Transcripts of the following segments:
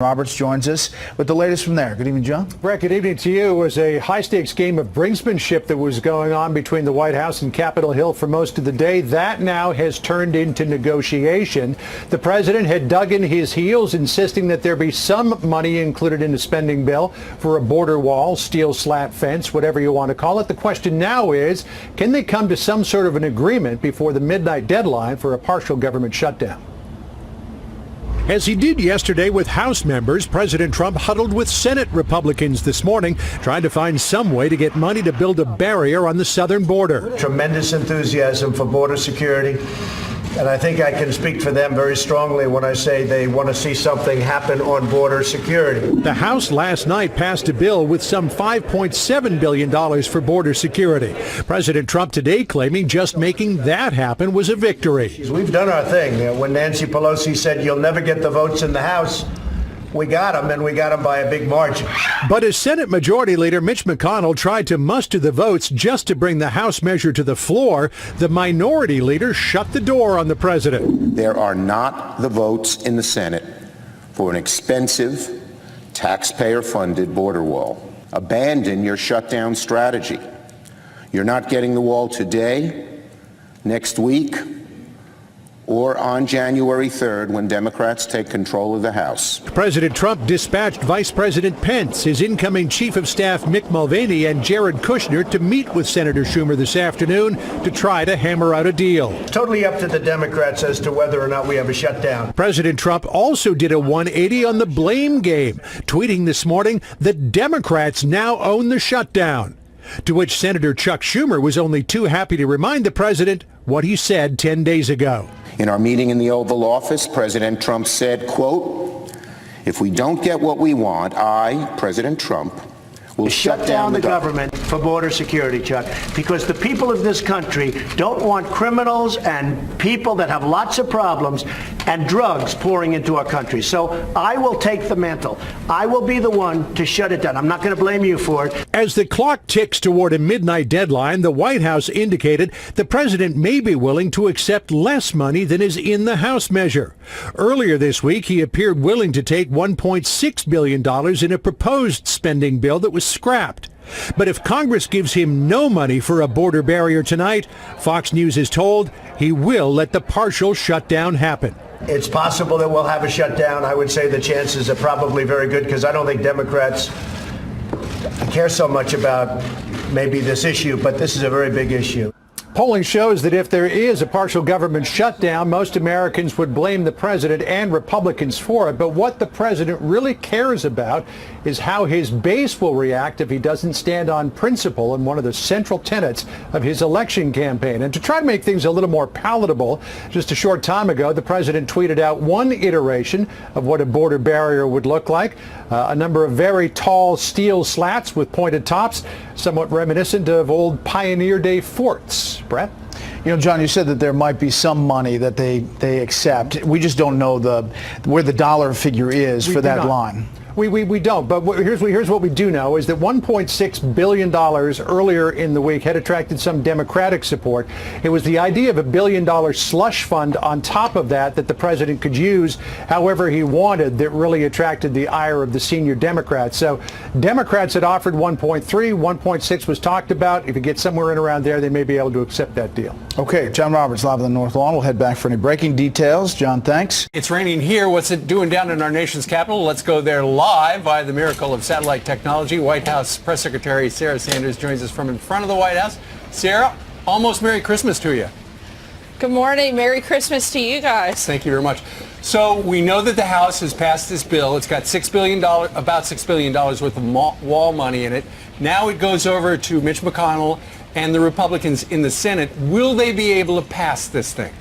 Roberts joins us with the latest from there. Good evening, John. Brett, good evening to you. It was a high-stakes game of brinksmanship that was going on between the White House and Capitol Hill for most of the day. That now has turned into negotiation. The president had dug in his heels, insisting that there be some money included in the spending bill for a border wall, steel slat fence, whatever you want to call it. The question now is, can they come to some sort of an agreement before the midnight deadline for a partial government shutdown? As he did yesterday with House members, President Trump huddled with Senate Republicans this morning, trying to find some way to get money to build a barrier on the southern border. Tremendous enthusiasm for border security. And I think I can speak for them very strongly when I say they want to see something happen on border security. The House last night passed a bill with some $5.7 billion for border security. President Trump today claiming just making that happen was a victory. We've done our thing. When Nancy Pelosi said you'll never get the votes in the House, we got them, and we got them by a big margin. But as Senate Majority Leader Mitch McConnell tried to muster the votes just to bring the House measure to the floor, the Minority Leader shut the door on the president. There are not the votes in the Senate for an expensive, taxpayer-funded border wall. Abandon your shutdown strategy. You're not getting the wall today, next week, or on January 3rd when Democrats take control of the House. President Trump dispatched Vice President Pence, his incoming Chief of Staff Mick Mulvaney, and Jared Kushner to meet with Senator Schumer this afternoon to try to hammer out a deal. Totally up to the Democrats as to whether or not we have a shutdown. President Trump also did a 180 on the blame game, tweeting this morning that Democrats now own the shutdown. To which Senator Chuck Schumer was only too happy to remind the president what he said 10 days ago. In our meeting in the Oval Office, President Trump said, quote, "If we don't get what we want, I, President Trump, will shut down the government for border security, Chuck, because the people of this country don't want criminals and people that have lots of problems and drugs pouring into our country. So I will take the mantle. I will be the one to shut it down. I'm not going to blame you for it." As the clock ticks toward a midnight deadline, the White House indicated the president may be willing to accept less money than is in the House measure. Earlier this week, he appeared willing to take $1.6 billion in a proposed spending bill that was scrapped. But if Congress gives him no money for a border barrier tonight, Fox News is told he will let the partial shutdown happen. It's possible that we'll have a shutdown. I would say the chances are probably very good because I don't think Democrats care so much about maybe this issue, but this is a very big issue. Polling shows that if there is a partial government shutdown, most Americans would blame the president and Republicans for it. But what the president really cares about is how his base will react if he doesn't stand on principle in one of the central tenets of his election campaign. And to try to make things a little more palatable, just a short time ago, the president tweeted out one iteration of what a border barrier would look like. A number of very tall steel slats with pointed tops, somewhat reminiscent of old Pioneer Day forts. Brett? You know, John, you said that there might be some money that they accept. We just don't know where the dollar figure is for that line. We don't, but here's what we do know is that $1.6 billion earlier in the week had attracted some Democratic support. It was the idea of a $1 billion slush fund on top of that the president could use however he wanted that really attracted the ire of the senior Democrats. So Democrats had offered 1.3, 1.6 was talked about. If you get somewhere in around there, they may be able to accept that deal. Okay, John Roberts, live on the North Lawn. We'll head back for any breaking details. John, thanks. It's raining here. What's it doing down in our nation's capital? Let's go there live by the miracle of satellite technology. White House Press Secretary Sarah Sanders joins us from in front of the White House. Sarah, almost Merry Christmas to you. Good morning. Merry Christmas to you guys. Thank you very much. So we know that the House has passed this bill. It's got about $6 billion worth of wall money in it. Now it goes over to Mitch McConnell and the Republicans in the Senate. Will they be able to pass this thing?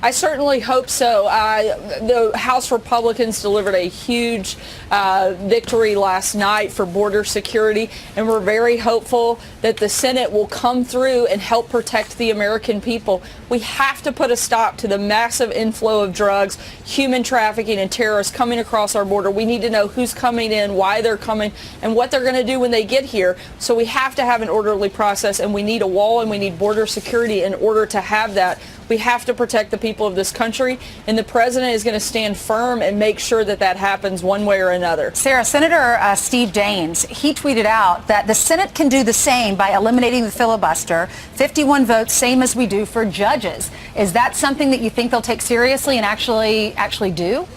I certainly hope so. The House Republicans delivered a huge victory last night for border security, and we're very hopeful that the Senate will come through and help protect the American people. We have to put a stop to the massive inflow of drugs, human trafficking, and terrorists coming across our border. We need to know who's coming in, why they're coming, and what they're going to do when they get here. So we have to have an orderly process, and we need a wall and we need border security in order to have that. We have to protect the people of this country, and the president is going to stand firm and make sure that that happens one way or another. Sarah, Senator Steve Daines, he tweeted out that the Senate can do the same by eliminating the filibuster, 51 votes, same as we do for judges. Is that something that you think they'll take seriously and actually do?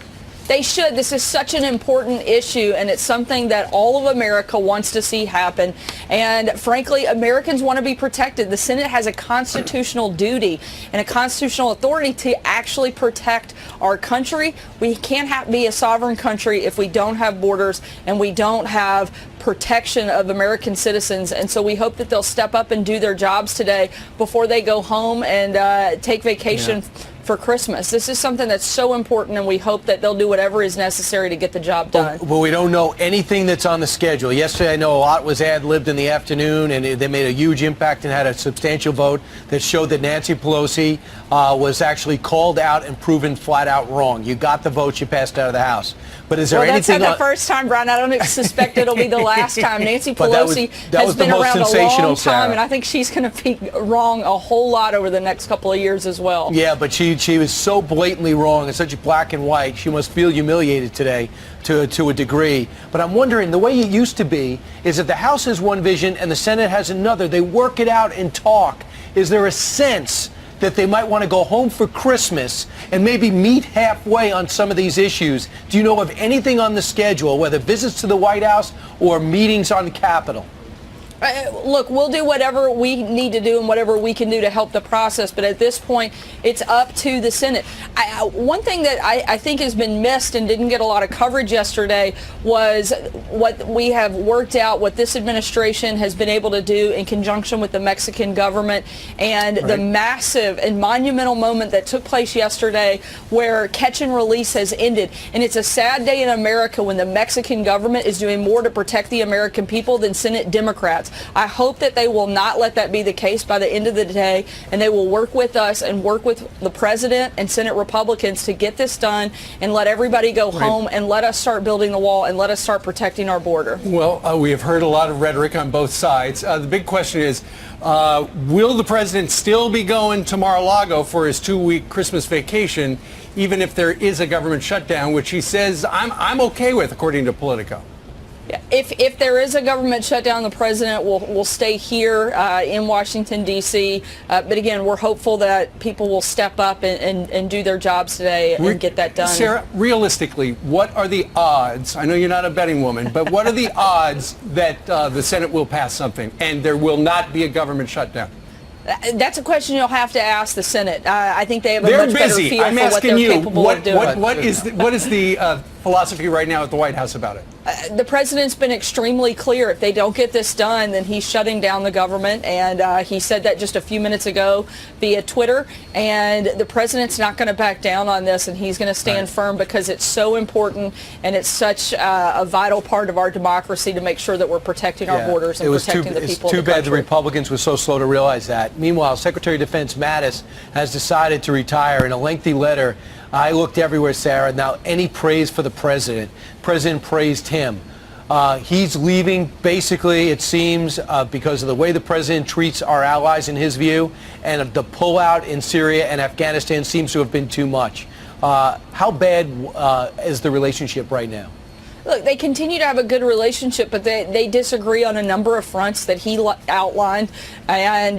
They should. This is such an important issue, and it's something that all of America wants to see happen. And frankly, Americans want to be protected. The Senate has a constitutional duty and a constitutional authority to actually protect our country. We can't be a sovereign country if we don't have borders and we don't have protection of American citizens. And so we hope that they'll step up and do their jobs today before they go home and take vacation for Christmas. This is something that's so important, and we hope that they'll do whatever is necessary to get the job done. Well, we don't know anything that's on the schedule. Yesterday, I know a lot was ad-libbed in the afternoon, and they made a huge impact and had a substantial vote that showed that Nancy Pelosi was actually called out and proven flat out wrong. You got the vote, you passed out of the House. But is there anything? That's not the first time, Brian. I don't suspect it'll be the last time. Nancy Pelosi that has was the been most around a sensational, long time, Sarah. and I think she's going to be wrong a whole lot over the next couple of years as well. Yeah, but she was so blatantly wrong and such black and white. She must feel humiliated today to a degree. But I'm wondering, the way it used to be is that the House has one vision and the Senate has another. They work it out and talk. Is there a sense that they might want to go home for Christmas and maybe meet halfway on some of these issues? Do you know of anything on the schedule, whether visits to the White House or meetings on the Capitol? Look, we'll do whatever we need to do and whatever we can do to help the process, but at this point, it's up to the Senate. One thing that I think has been missed and didn't get a lot of coverage yesterday was what we have worked out, what this administration has been able to do in conjunction with the Mexican government, and the massive and monumental moment that took place yesterday where catch and release has ended. And it's a sad day in America when the Mexican government is doing more to protect the American people than Senate Democrats. I hope that they will not let that be the case by the end of the day, and they will work with us and work with the president and Senate Republicans to get this done and let everybody go home and let us start building the wall and let us start protecting our border. Well, we have heard a lot of rhetoric on both sides. The big question is, will the president still be going to Mar-a-Lago for his 2-week Christmas vacation, even if there is a government shutdown, which he says I'm okay with, according to Politico? If there is a government shutdown, the president will stay here in Washington, D.C. But again, we're hopeful that people will step up and do their jobs today and get that done. Sarah, realistically, what are the odds? I know you're not a betting woman, but what are the odds that the Senate will pass something and there will not be a government shutdown? That's a question you'll have to ask the Senate. I think they have a much better feel I'm for what asking they're you, capable of doing. what is the philosophy right now at the White House about it? The president's been extremely clear. If they don't get this done, then he's shutting down the government. And he said that just a few minutes ago via Twitter. And the president's not going to back down on this, and he's going to stand firm because it's so important and it's such a vital part of our democracy to make sure that we're protecting our borders and protecting the people of the country. It's too bad the Republicans were so slow to realize that. Meanwhile, Secretary of Defense Mattis has decided to retire. In a lengthy letter, I looked everywhere, Sarah. Now, any praise for the president. President praised him. He's leaving, basically, it seems, because of the way the president treats our allies, in his view, and the pullout in Syria and Afghanistan seems to have been too much. How bad is the relationship right now? Look, they continue to have a good relationship, but they disagree on a number of fronts that he outlined. And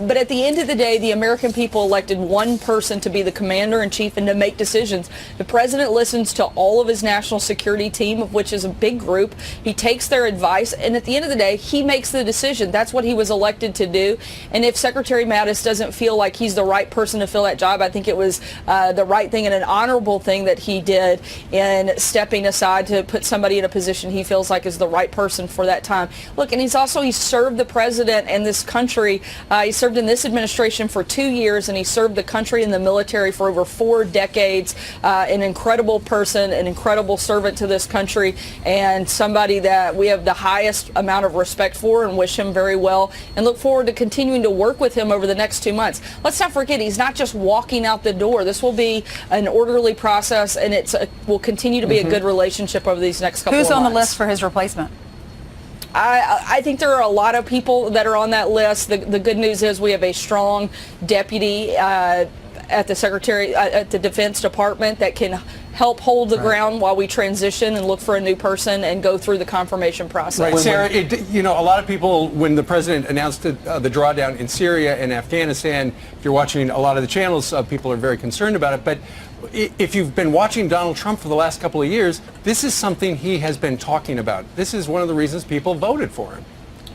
but at the end of the day, the American people elected one person to be the commander-in-chief and to make decisions. The president listens to all of his national security team, of which is a big group. He takes their advice, and at the end of the day, he makes the decision. That's what he was elected to do. And if Secretary Mattis doesn't feel like he's the right person to fill that job, I think it was the right thing and an honorable thing that he did in stepping aside to put somebody in a position he feels like is the right person for that time. Look, and he served the president and this country. He served in this administration for 2 years, and he served the country and the military for over 4 decades. An incredible person, an incredible servant to this country, and somebody that we have the highest amount of respect for and wish him very well and look forward to continuing to work with him over the next 2 months. Let's not forget, he's not just walking out the door. This will be an orderly process, and it will continue to be a good relationship over these next couple of months. Who's on the list for his replacement? I think there are a lot of people that are on that list. The good news is we have a strong deputy at the Defense Department that can help hold the ground while we transition and look for a new person and go through the confirmation process. Right, Sarah, a lot of people, when the president announced the drawdown in Syria and Afghanistan, if you're watching a lot of the channels, people are very concerned about it. But if you've been watching Donald Trump for the last couple of years, this is something he has been talking about. This is one of the reasons people voted for him.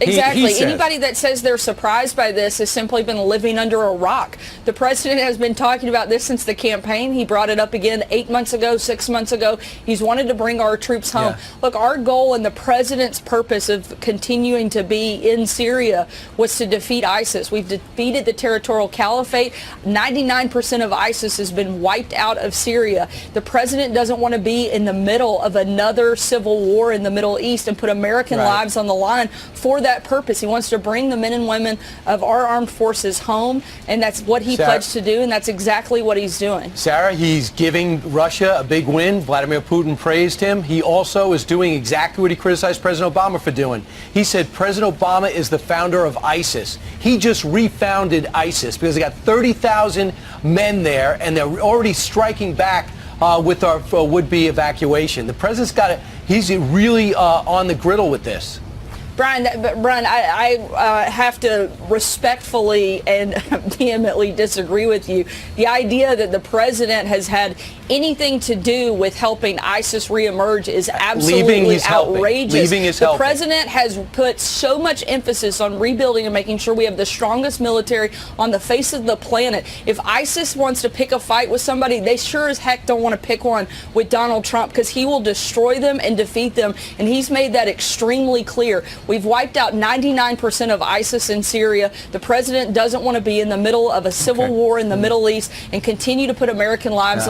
Exactly. Anybody that says they're surprised by this has simply been living under a rock. The president has been talking about this since the campaign. He brought it up again 8 months ago, 6 months ago. He's wanted to bring our troops home. Yeah. Look, our goal and the president's purpose of continuing to be in Syria was to defeat ISIS. We've defeated the territorial caliphate. 99% of ISIS has been wiped out of Syria. The president doesn't want to be in the middle of another civil war in the Middle East and put American lives on the line for that purpose. He wants to bring the men and women of our armed forces home, and that's what he pledged to do, and that's exactly what he's doing. Sarah, he's giving Russia a big win. Vladimir Putin praised him. He also is doing exactly what he criticized President Obama for doing. He said President Obama is the founder of ISIS. He just refounded ISIS because they got 30,000 men there, and they're already striking back with our would-be evacuation. The president's he's really on the griddle with this. Brian, I have to respectfully and vehemently disagree with you. The idea that the president has had anything to do with helping ISIS reemerge is absolutely outrageous. The president has put so much emphasis on rebuilding and making sure we have the strongest military on the face of the planet. If ISIS wants to pick a fight with somebody, they sure as heck don't want to pick one with Donald Trump, because he will destroy them and defeat them, and he's made that extremely clear. We've wiped out 99% of ISIS in Syria. The president doesn't want to be in the middle of a civil war in the Middle East and continue to put American lives on